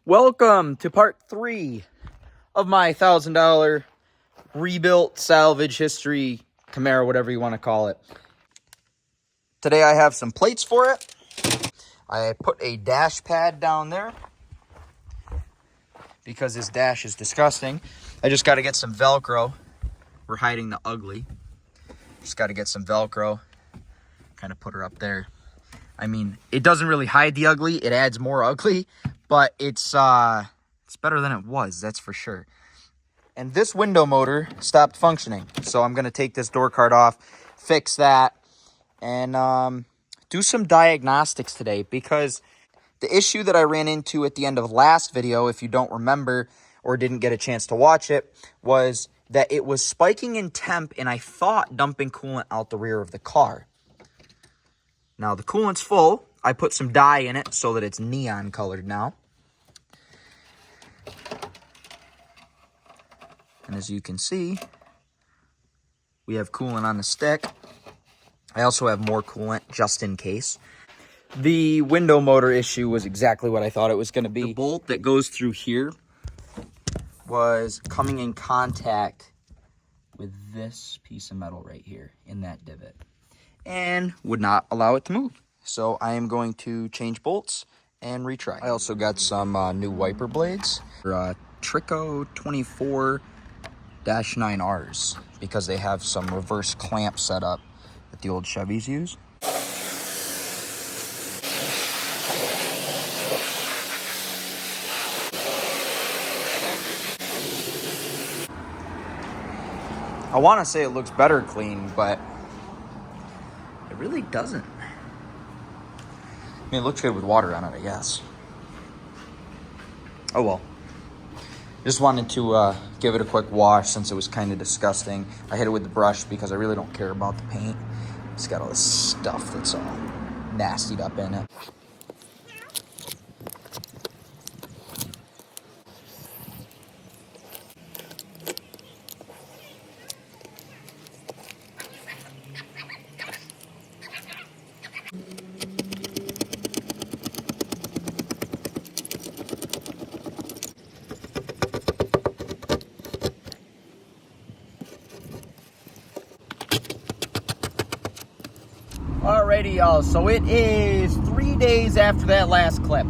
Welcome to part 3 of my $1,000 rebuilt salvage history Camaro, whatever you want to call it. Today I have some plates for it. I put a dash pad down there because this dash is disgusting. I just got to get some Velcro. We're hiding the ugly. Just got to get some Velcro. Kind of put her up there. I mean, it doesn't really hide the ugly. It adds more ugly. But it's better than it was, that's for sure. And this window motor stopped functioning. So I'm going to take this door card off, fix that, and do some diagnostics today. Because the issue that I ran into at the end of last video, if you don't remember or didn't get a chance to watch it, was that it was spiking in temp and I thought dumping coolant out the rear of the car. Now the coolant's full. I put some dye in it so that it's neon colored now. And as you can see, we have coolant on the stick. I also have more coolant just in case. The window motor issue was exactly what I thought it was going to be. The bolt that goes through here was coming in contact with this piece of metal right here in that divot and would not allow it to move. So I am going to change bolts and retry. I also got some new wiper blades. Trico 24-9Rs because they have some reverse clamp setup that the old Chevys use. I want to say it looks better clean, but it really doesn't. I mean, it looks good with water on it, I guess. Oh well. Just wanted to give it a quick wash since it was kind of disgusting. I hit it with the brush because I really don't care about the paint. It's got all this stuff that's all nastied up in it. Alrighty, y'all, so it is 3 days after that last clip.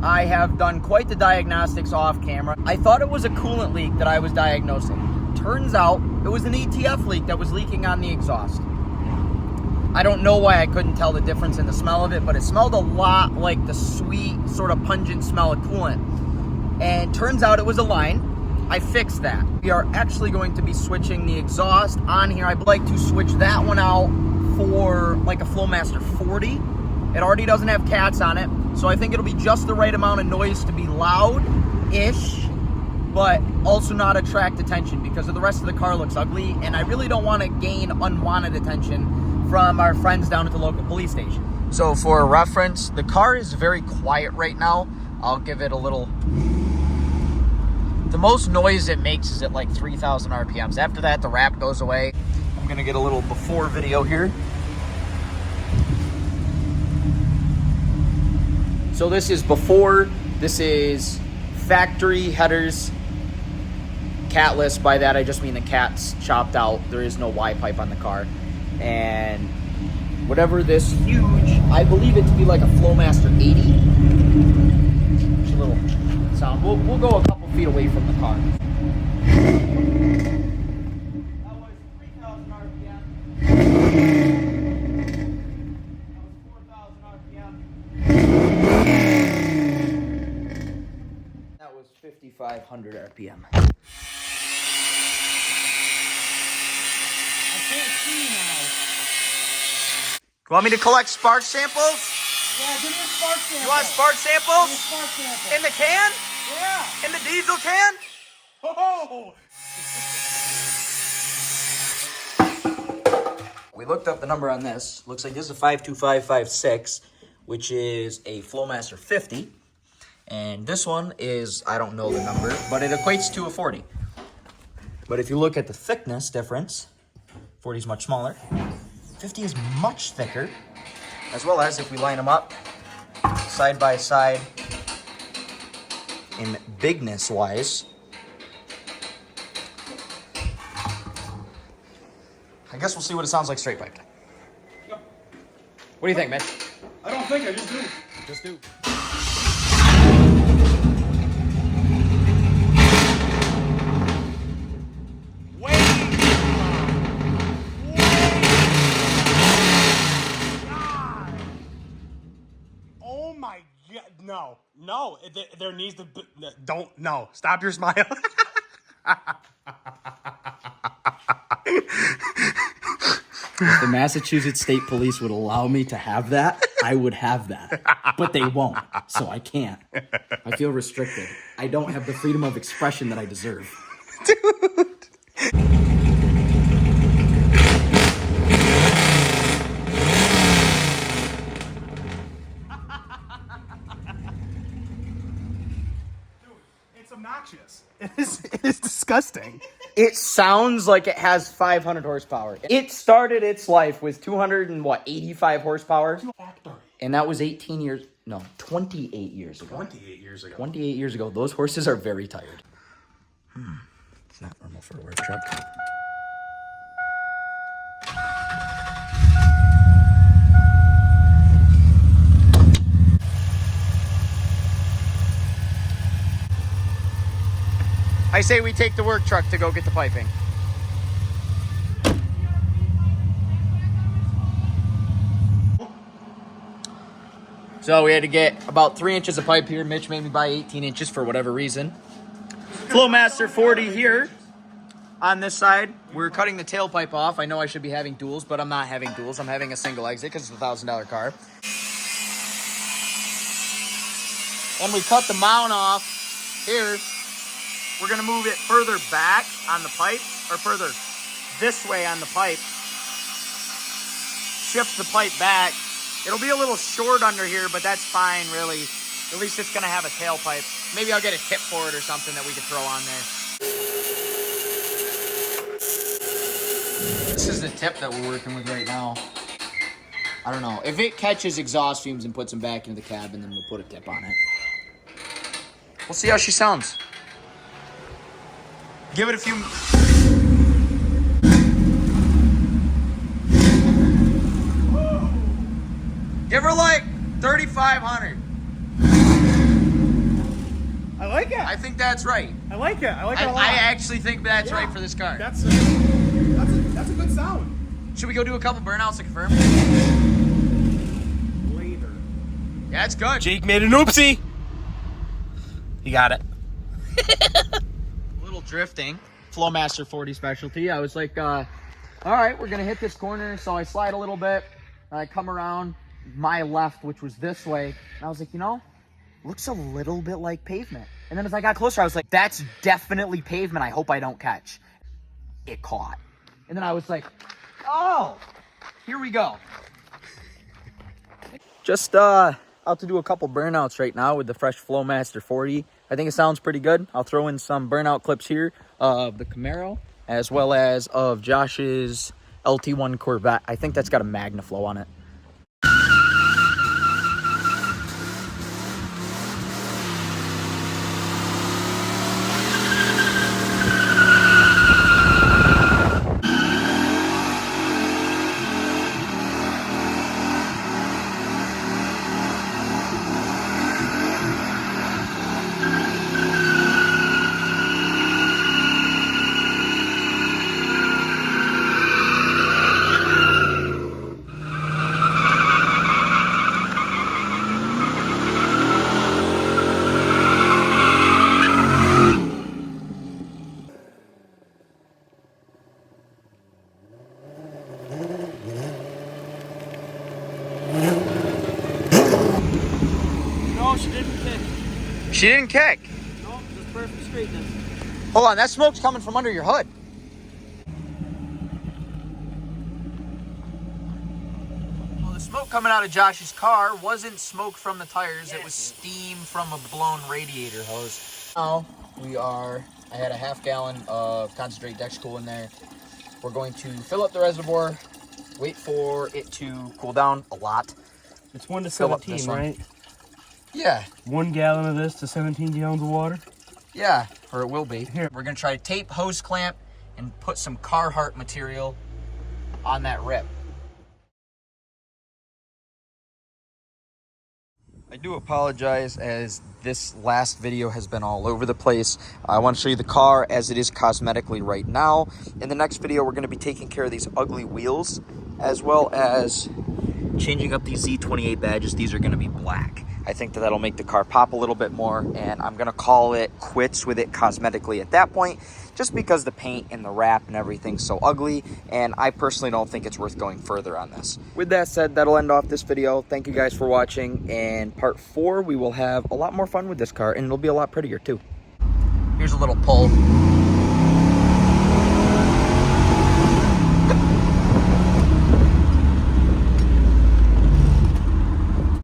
I have done quite the diagnostics off camera. I thought it was a coolant leak that I was diagnosing. Turns out it was an ETF leak that was leaking on the exhaust. I don't know why I couldn't tell the difference in the smell of it, but it smelled a lot like the sweet, sort of pungent smell of coolant. And turns out it was a line. I fixed that. We are actually going to be switching the exhaust on here. I'd like to switch that one out for like a Flowmaster 40. It already doesn't have cats on it, so I think it'll be just the right amount of noise to be loud-ish, but also not attract attention because the rest of the car looks ugly, and I really don't want to gain unwanted attention from our friends down at the local police station. So for a reference, the car is very quiet right now. I'll give it a little... The most noise it makes is at like 3,000 RPMs. After that, the wrap goes away. I'm gonna get a little before video here. So this is before, this is factory headers, catless. By that I just mean the cat's chopped out. There is no Y pipe on the car. And whatever this huge, I believe it to be like a Flowmaster 80. It's a little sound. We'll go a couple feet away from the car. That was 5,500 RPM. I can't see now. You want me to collect spark samples? Yeah, give me a spark sample. You want spark samples? Give me a spark sample. In the can? Yeah. In the diesel can? Oh! We looked up the number on this. Looks like this is a 52556, which is a Flowmaster 50. And this one is, I don't know the number, but it equates to a 40. But if you look at the thickness difference, 40 is much smaller. 50 is much thicker, as well as if we line them up side by side, in bigness wise. I guess we'll see what it sounds like straight piped. Yep. What do you think, Mitch? I don't think, I just do. Just do. Oh my god, no. No, there needs to be, no. Stop your smile. If the Massachusetts State Police would allow me to have that, I would have that. But they won't, so I can't. I feel restricted. I don't have the freedom of expression that I deserve. Dude. It's obnoxious. It is disgusting. It sounds like it has 500 horsepower. It started its life with 285 horsepower. And that was 28 years ago. 28 years ago. 28 years ago. Those horses are very tired. It's not normal for a work truck. I say we take the work truck to go get the piping. So we had to get about 3 inches of pipe here. Mitch made me buy 18 inches for whatever reason. Flowmaster 40 here. On this side, we're cutting the tailpipe off. I know I should be having duals, but I'm not having duals. I'm having a single exit because it's a $1,000 car. And we cut the mount off here. We're gonna move it further back on the pipe, or further this way on the pipe. Shift the pipe back. It'll be a little short under here, but that's fine, really. At least it's gonna have a tailpipe. Maybe I'll get a tip for it or something that we could throw on there. This is the tip that we're working with right now. I don't know. If it catches exhaust fumes and puts them back into the cabin, then we'll put a tip on it. We'll see how she sounds. Give it a few... Give her like 3,500. I like it. I think that's right. I like it. I like it a lot. I actually think that's right for this car. That's a good sound. Should we go do a couple burnouts to confirm? Later. Yeah, it's good. Jake made an oopsie. You got it. Little drifting. Flowmaster 40 specialty. I was like, all right, we're gonna hit this corner. So I slide a little bit. And I come around my left, which was this way. And I was like, you know, looks a little bit like pavement. And then as I got closer, I was like, that's definitely pavement. I hope I don't catch. It caught. And then I was like, oh, here we go. Just out to do a couple burnouts right now with the fresh Flowmaster 40. I think it sounds pretty good. I'll throw in some burnout clips here of the Camaro as well as of Josh's LT1 Corvette. I think that's got a MagnaFlow on it. She didn't kick. No, just perfect straightness. Hold on, that smoke's coming from under your hood. Well, the smoke coming out of Josh's car wasn't smoke from the tires. It was steam from a blown radiator hose. Now I had a half gallon of concentrate Dexcool in there. We're going to fill up the reservoir, wait for it to cool down a lot. It's 1 to Fill up 17, this one. right? Yeah. 1 gallon of this to 17 gallons of water. Yeah, or it will be. Here. We're gonna try to tape hose clamp and put some Carhartt material on that rip. I do apologize as this last video has been all over the place. I want to show you the car as it is cosmetically right now. In the next video, we're going to be taking care of these ugly wheels as well as changing up these Z28 badges. These are going to be black. I think that that'll make the car pop a little bit more, and I'm going to call it quits with it cosmetically at that point, just because the paint and the wrap and everything's so ugly, and I personally don't think it's worth going further on this. With that said, that'll end off this video. Thank you guys for watching, and part 4, we will have a lot more fun with this car, and it'll be a lot prettier too. Here's a little pull.